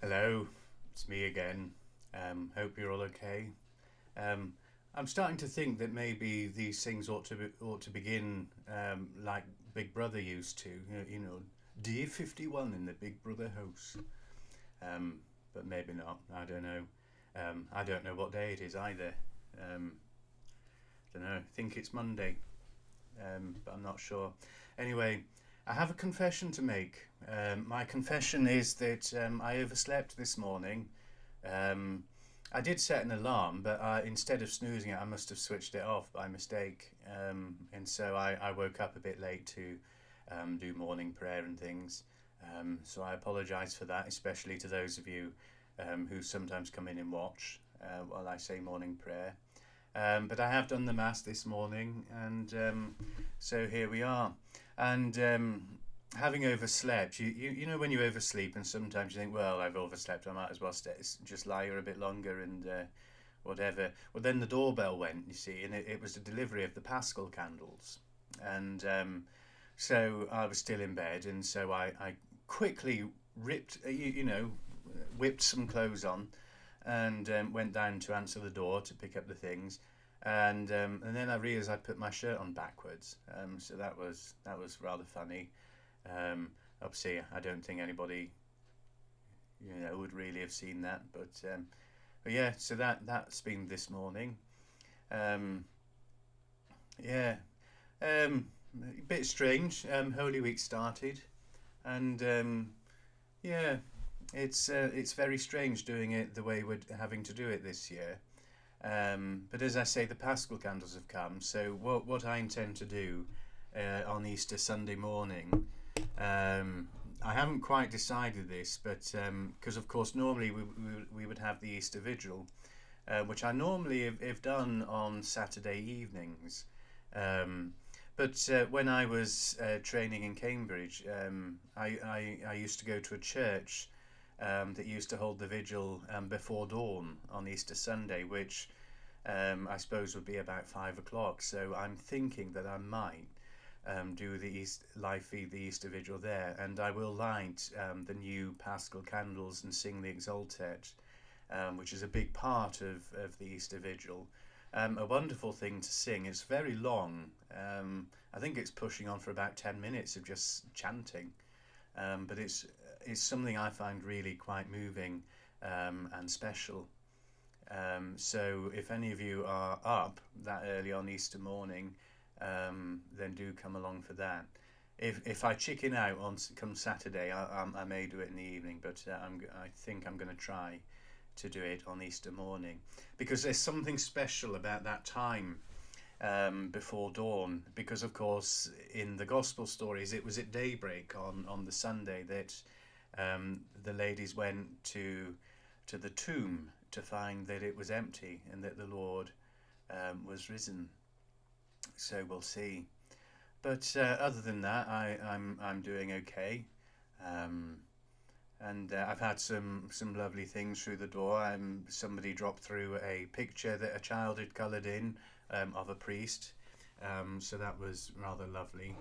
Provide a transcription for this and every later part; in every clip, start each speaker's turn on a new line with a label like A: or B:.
A: Hello, it's me again. Hope you're all okay. Um, I'm starting to think that maybe these things ought to begin like Big Brother used to. Day 51 in the Big Brother house. Um, but maybe not. I don't know. I don't know what day it is either. Um, don't know. I think it's Monday, but I'm not sure. Anyway, I have a confession to make. My confession is that I overslept this morning. Um, I did set an alarm, but instead of snoozing it, I must have switched it off by mistake. And so I woke up a bit late to do morning prayer and things. So I apologise for that, especially to those of you who sometimes come in and watch while I say morning prayer. But I have done the Mass this morning, and so here we are. And having overslept, you know when you oversleep, and sometimes you think, well, I've overslept, I might as well just lie here a bit longer and whatever. Well, then the doorbell went, you see, and it was the delivery of the Paschal candles. And so I was still in bed, and so I quickly ripped, whipped some clothes on and went down to answer the door to pick up the things, and then I realised I put my shirt on backwards. So that was rather funny. Um, Obviously, I don't think anybody would really have seen that, but yeah. So that's been this morning. Um, yeah, a bit strange. Holy Week started, and yeah, it's very strange doing it the way we're having to do it this year. But as I say, the Paschal candles have come. So what I intend to do on Easter Sunday morning, um, I haven't quite decided this, but because of course normally we would have the Easter Vigil, which I normally have done on Saturday evenings. Um, but when I was training in Cambridge, I used to go to a church that used to hold the vigil before dawn on Easter Sunday, which I suppose would be about 5 o'clock. So I'm thinking that I might do the live feed the Easter Vigil there, and I will light the new Paschal candles and sing the Exultet, which is a big part of the Easter Vigil. A wonderful thing to sing. It's very long. I think it's pushing on for about 10 minutes of just chanting, but it's something I find really quite moving and special. So if any of you are up that early on Easter morning, then do come along for that. If I chicken out on come Saturday, I may do it in the evening, but I think I'm going to try to do it on Easter morning, because there's something special about that time before dawn. Because of course, in the Gospel stories, it was at daybreak on the Sunday that the ladies went to the tomb to find that it was empty and that the Lord was risen. So we'll see. But other than that, I'm doing okay. Um, and I've had some lovely things through the door. Somebody dropped through a picture that a child had coloured in of a priest. So that was rather lovely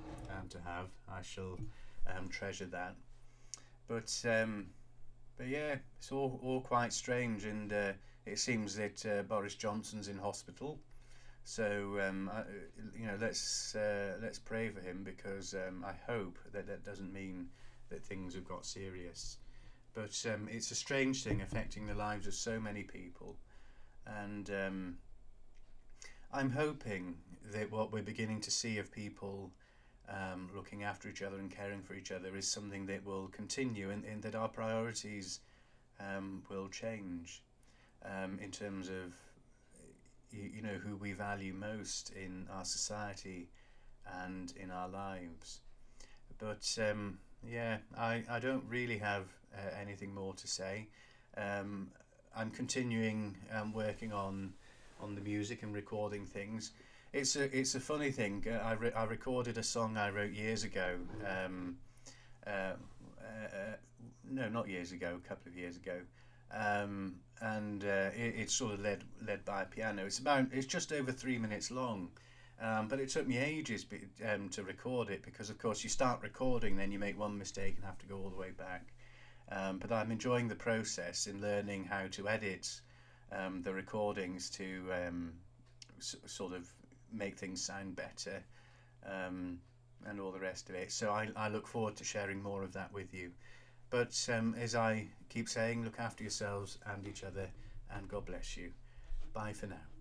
A: to have. I shall treasure that. But but yeah, it's all quite strange, and it seems that Boris Johnson's in hospital. So let's pray for him, because I hope that that doesn't mean that things have got serious. But it's a strange thing affecting the lives of so many people, and I'm hoping that what we're beginning to see of people looking after each other and caring for each other is something that will continue, and that our priorities will change in terms of who we value most in our society and in our lives. But yeah, I don't really have anything more to say. Um, I'm continuing working on the music and recording things. It's a funny thing. I recorded a song I wrote years ago. Uh, no, not years ago. A couple of years ago. And it's sort of led by a piano. It's just over 3 minutes long, but it took me ages to record it, because of course you start recording, then you make one mistake and have to go all the way back. but I'm enjoying the process in learning how to edit the recordings to sort of make things sound better, and all the rest of it. So I look forward to sharing more of that with you. But as I keep saying, look after yourselves and each other, and God bless you. Bye for now.